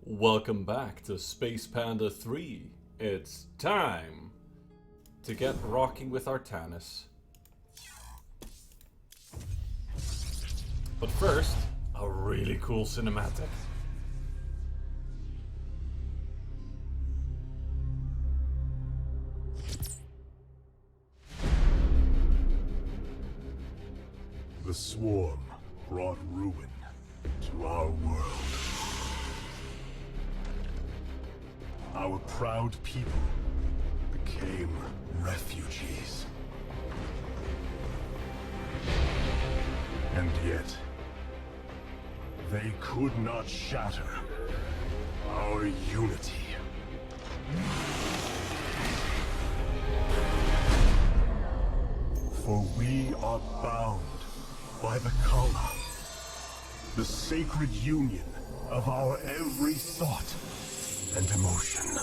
Welcome back to Space Panda 3. It's time to get rocking with Artanis. But first, a really cool cinematic. The swarm brought ruin to our world. Our proud people became refugees. And yet, they could not shatter our unity. For we are bound by the Kala, the sacred union of our every thought and emotion.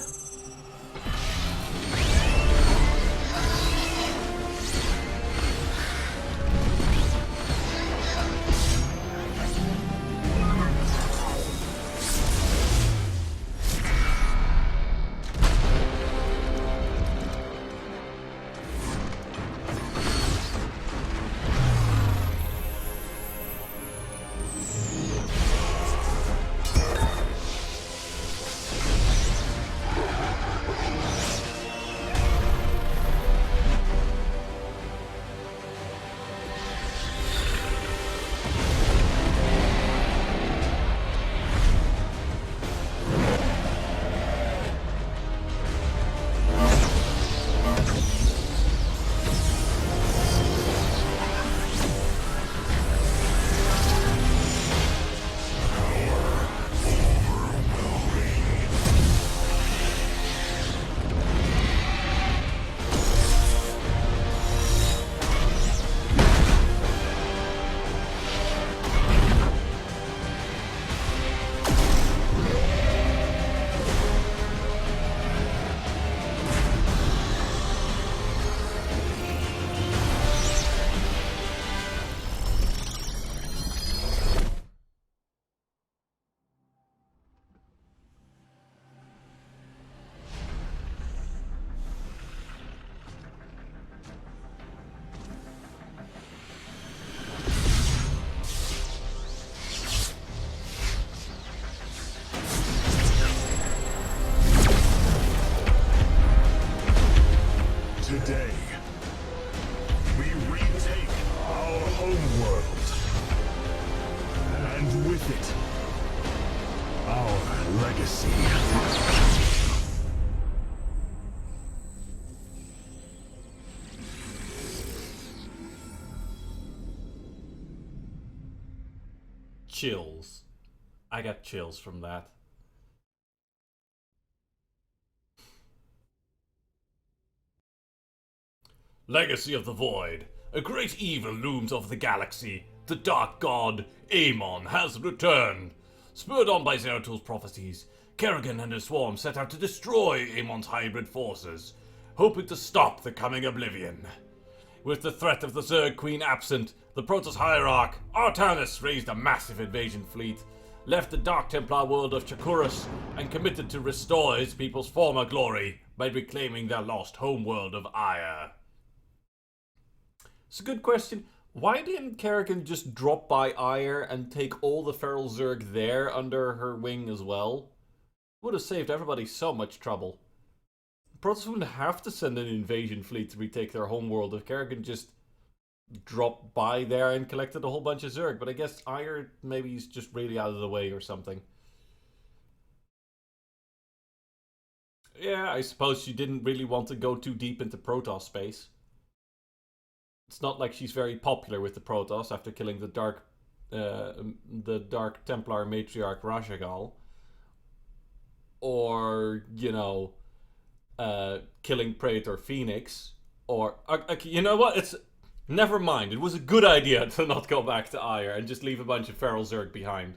Today, we retake our homeworld, and with it, our legacy. Chills. I got chills from that. Legacy of the Void. A great evil looms over the galaxy. The dark god, Amon, has returned. Spurred on by Zerathul's prophecies, Kerrigan and his swarm set out to destroy Amon's hybrid forces, hoping to stop the coming oblivion. With the threat of the Zerg Queen absent, the Protoss hierarch, Artanis, raised a massive invasion fleet, left the Dark Templar world of Chakurus, and committed to restore his people's former glory by reclaiming their lost homeworld of Ire. It's a good question. Why didn't Kerrigan just drop by Ire and take all the feral Zerg there under her wing as well? Would have saved everybody so much trouble. Protoss wouldn't have to send an invasion fleet to retake their homeworld if Kerrigan just dropped by there and collected a whole bunch of Zerg. But I guess Ire maybe is just really out of the way or something. Yeah, I suppose she didn't really want to go too deep into Protoss space. It's not like she's very popular with the Protoss after killing the Dark Templar matriarch Rashagal. Or, you know, killing Praetor Phoenix. Or, you know what? It's never mind. It was a good idea to not go back to Ire and just leave a bunch of feral Zerg behind.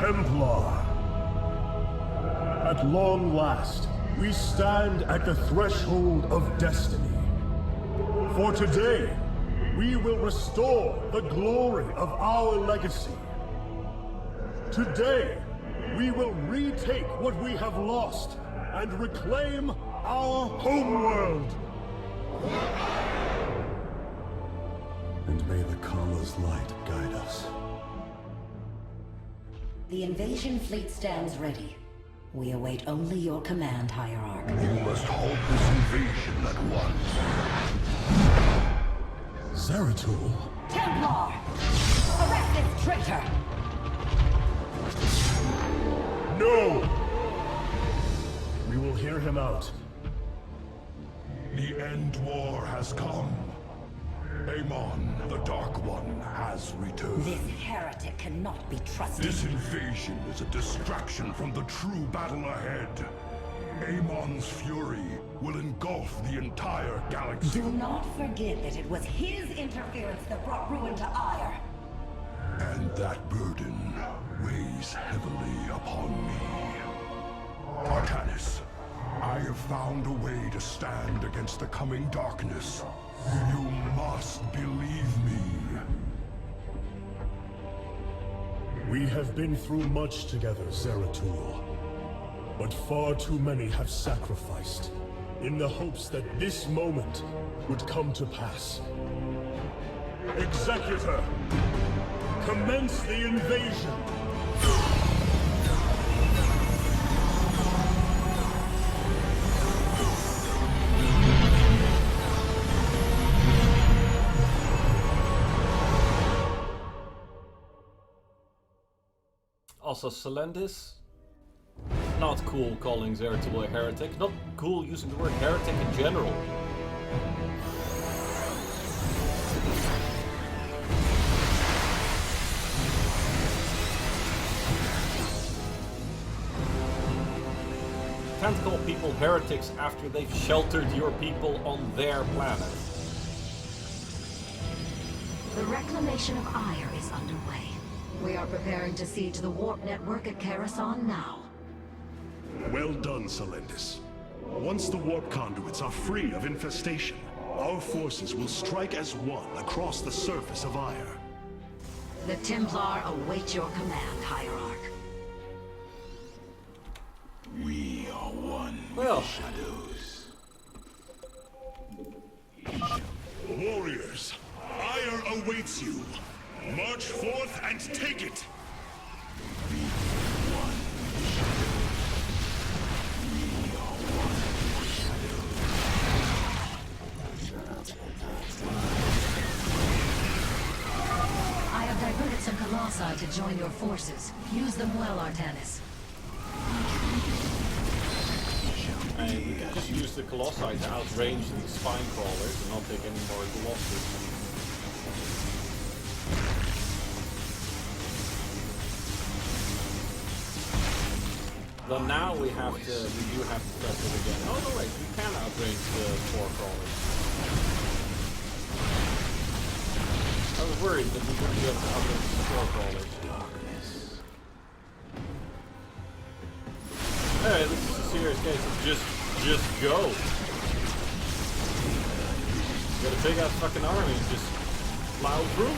Templar. At long last, we stand at the threshold of destiny. For today, we will restore the glory of our legacy. Today, we will retake what we have lost and reclaim our homeworld. And may the Kala's light guide us. The invasion fleet stands ready. We await only your command, Hierarch. You must halt this invasion at once. Zeratul? Templar! Arrest this traitor! No! We will hear him out. The end war has come. Amon, the Dark One, has returned. This heretic cannot be trusted. This invasion is a distraction from the true battle ahead. Amon's fury will engulf the entire galaxy. Do not forget that it was his interference that brought ruin to Ire. And that burden weighs heavily upon me. Artanis, I have found a way to stand against the coming darkness. You must believe me. We have been through much together, Zeratul. But far too many have sacrificed, in the hopes that this moment would come to pass. Executor! Commence the invasion! Also, Selendis. Not cool calling Zeratul a heretic. Not cool using the word heretic in general. Can't call people heretics after they've sheltered your people on their planet. The reclamation of Ire is underway. We are preparing to siege the warp network at Coruscant now. Well done, Selendis. Once the warp conduits are free of infestation, our forces will strike as one across the surface of Ire. The Templar await your command, Hierarch. We are one Well. with the shadows. Warriors, Ire awaits you. March forth and take it! I have diverted some Colossi to join your forces. Use them well, Artanis. And we can just use the Colossi to outrange these spine crawlers and not take any more Colossus. Then now we do have to test it again. Oh no wait, we can outrange the 4 crawlers. I was worried that we wouldn't be able to outrange the 4 crawlers. Hey, this is a serious case of just go. Get a big ass fucking army and just plow through.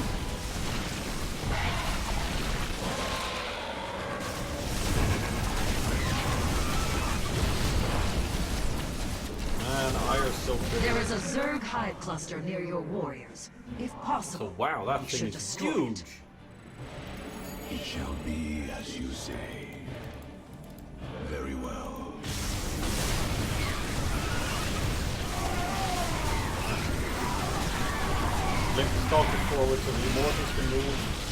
So there is a Zerg hive cluster near your warriors. If possible, so wow, that you thing should is destroy huge. It shall be as you say. Very well. Link is talking forward so the Immortals can move.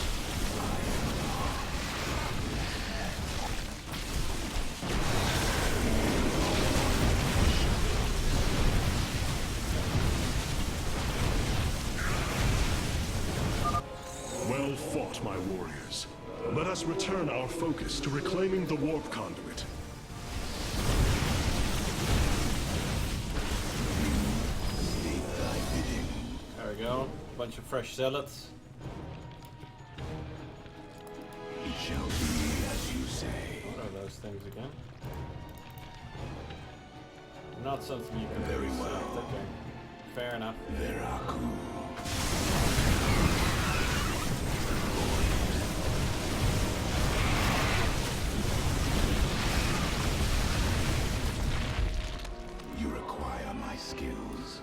Well fought, my warriors. Let us return our focus to reclaiming the warp conduit. There we go. Bunch of fresh zealots. It shall be as things again. Not something you can Very well. select. Okay. Fair enough. You require my skills.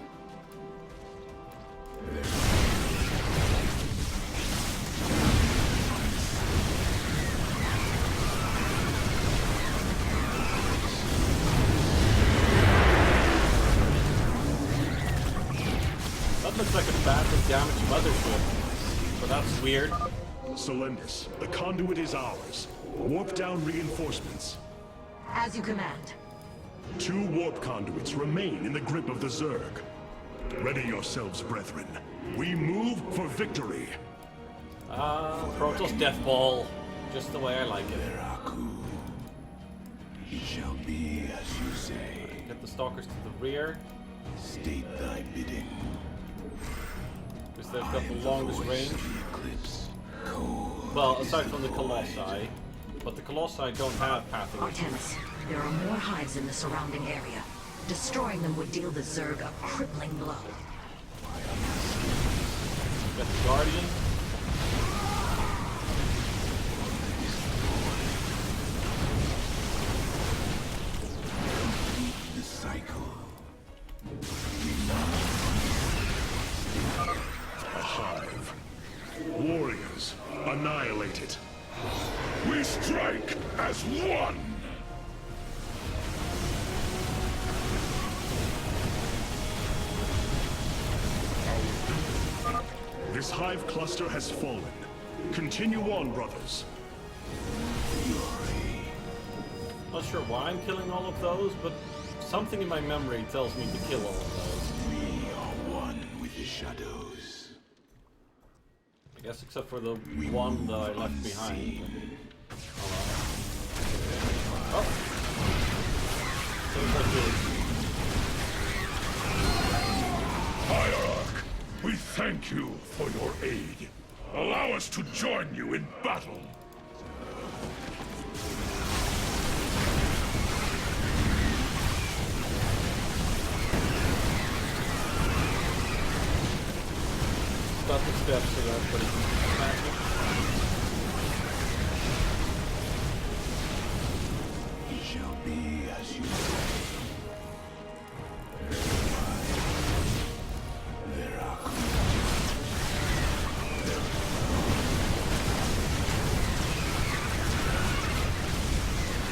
That looks like a badly damaged mothership. But that's weird. Solendis, the conduit is ours. Warp down reinforcements. As you command. 2 warp conduits remain in the grip of the Zerg. Ready yourselves, brethren. We move for victory. Protoss Death Ball. Just the way I like it. It shall be as you say. Get the stalkers to the rear. State thy bidding. Because they've got the longest range. Eclipse. Cold. Well, aside from the Colossi. But the Colossi don't have pathing. Artemis, there are more hives in the surrounding area. Destroying them would deal the Zerg a crippling blow. Got the Guardian. The cycle. A hive. Warriors, annihilate it. We strike as one! This hive cluster has fallen. Continue on, brothers. Not sure why I'm killing all of those, but something in my memory tells me to kill all of those. We are one with the shadows. I guess except for the one that I left behind. Oh. Seems like Hierarch, we thank you for your aid. Allow us to join you in battle. got the steps so that everybody can smack it. It shall be as you say.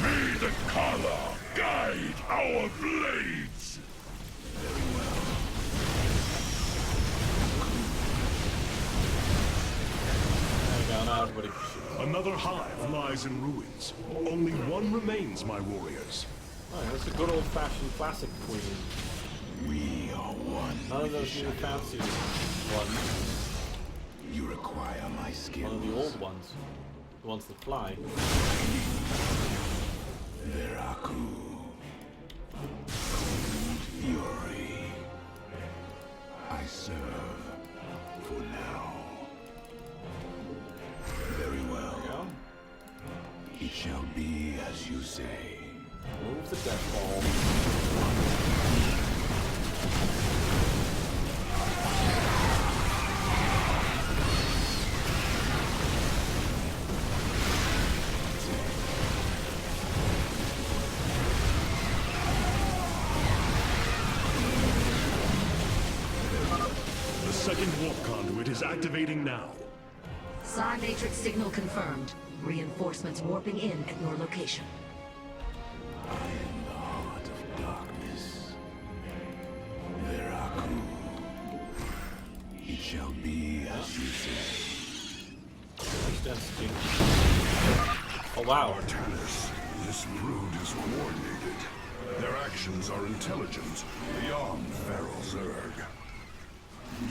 May the Kala guide our blades! There you go, now everybody. Another hive lies in ruins. Only one remains, my warriors. Oh, that's a good old-fashioned classic queen. We are one. None of those new fancy ones. You require my skills. One of the old ones. The ones that fly. Veraku. Fury. I serve for now. Very well. There you go. It shall be as you say. Move the death ball. The second warp conduit is activating now. Psi Matrix signal confirmed. Reinforcements warping in at your location. I am the heart of darkness. Veraku. It shall be as you say. Oh wow. Artanis, this brood is coordinated. Their actions are intelligent, beyond feral Zerg.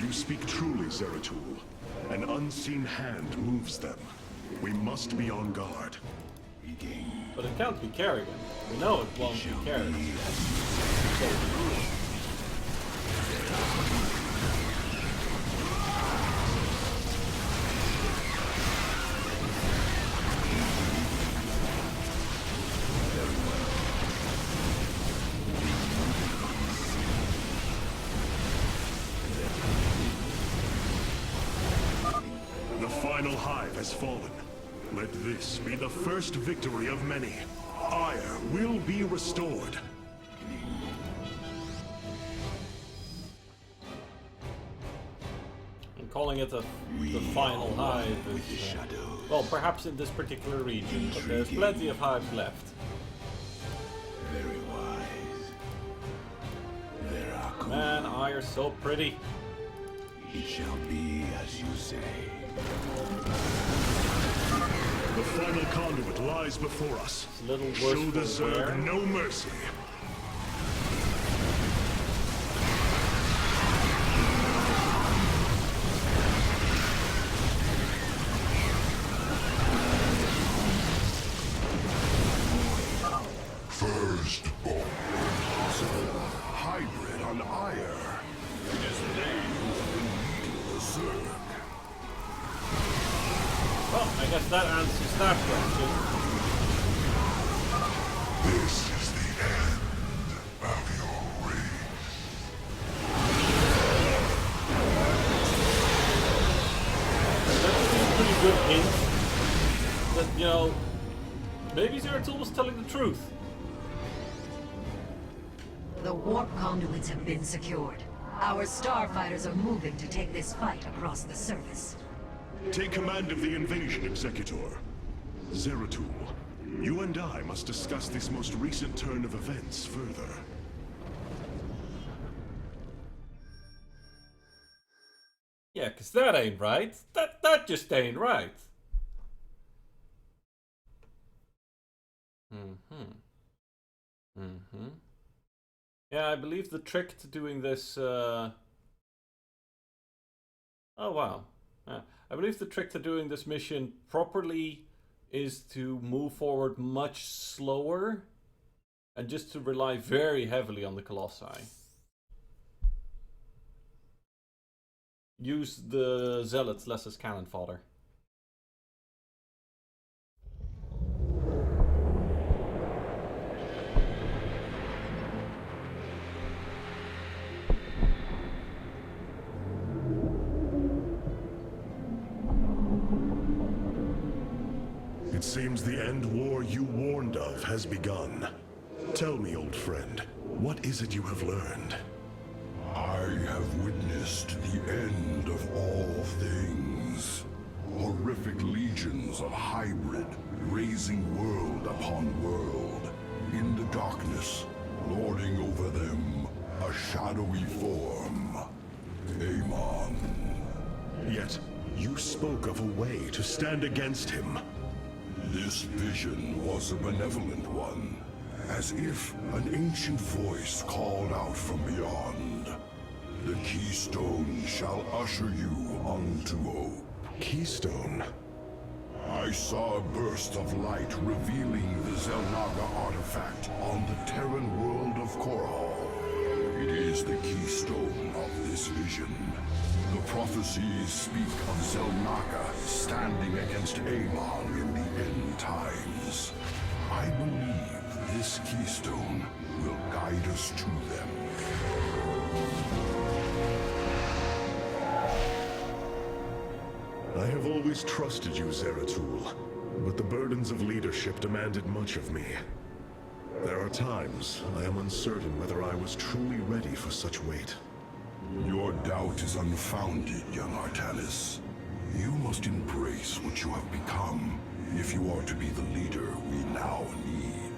You speak truly, Zeratul. An unseen hand moves them. We must be on guard. We gain. But it can't be Kerrigan. We know it won't be Kerrigan. final hive has fallen. Let this be the first victory of many. Ire will be restored. And calling it the final hive is, well, perhaps in this particular region, but there's plenty of hives left. Very wise. There are Man, Ire's so pretty. It shall be as you say. The final conduit lies before us. It's a little worse Show the for wear. Zerg no mercy. Firstborn. Hybrid on Ire. It is they who have been leading the Zerg. Well, I guess that answers that question. This is the end of your reign. That's a pretty good hint that, you know, maybe Zeratul was telling the truth. The warp conduits have been secured. Our starfighters are moving to take this fight across the surface. Take command of the invasion, Executor. Zeratul, you and I must discuss this most recent turn of events further. Yeah, 'cause that ain't right. That just ain't right. Yeah, I believe the trick to doing this... Oh, wow. I believe the trick to doing this mission properly is to move forward much slower and just to rely very heavily on the Colossi. Use the Zealots less as cannon fodder. It seems the end war you warned of has begun. Tell me, old friend, what is it you have learned? I have witnessed the end of all things. Horrific legions of hybrid, raising world upon world. In the darkness, lording over them, a shadowy form. Amon. Yet, you spoke of a way to stand against him. This vision was a benevolent one, as if an ancient voice called out from beyond. The keystone shall usher you unto hope. Keystone? I saw a burst of light revealing the Zelnaga artifact on the Terran world of Korhal. It is the keystone of this vision. The prophecies speak of Zelnaga standing against Amon in the end times. I believe this keystone will guide us to them. I have always trusted you, Zeratul, but the burdens of leadership demanded much of me. There are times I am uncertain whether I was truly ready for such weight. Your doubt is unfounded, young Artanis. You must embrace what you have become if you are to be the leader we now need.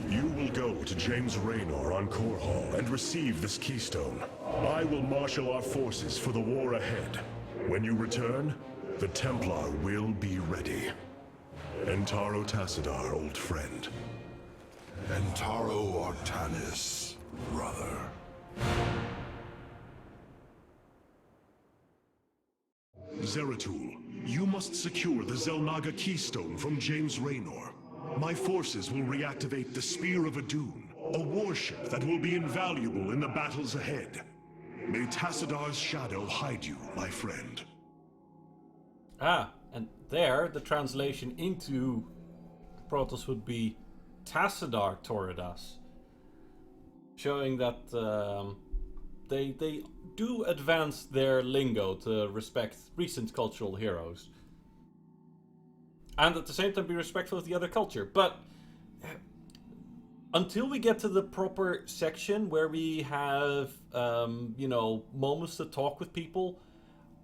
You will go to James Raynor on Korhal and receive this keystone. I will marshal our forces for the war ahead. When you return, the Templar will be ready. Entaro Tassadar, old friend. Entaro Artanis, brother. Zeratul, you must secure the Zelnaga keystone from James Raynor. My forces will reactivate the Spear of Adun, a warship that will be invaluable in the battles ahead. May Tassadar's shadow hide you, my friend. Ah, and there the translation into Protoss would be Tassadar Toridas, showing that They do advance their lingo to respect recent cultural heroes. And at the same time be respectful of the other culture. But until we get to the proper section where we have, moments to talk with people,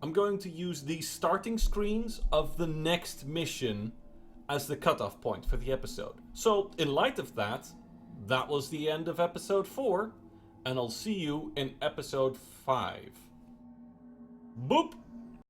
I'm going to use the starting screens of the next mission as the cutoff point for the episode. So, in light of that, that was the end of episode 4, and I'll see you in episode 5. Boop!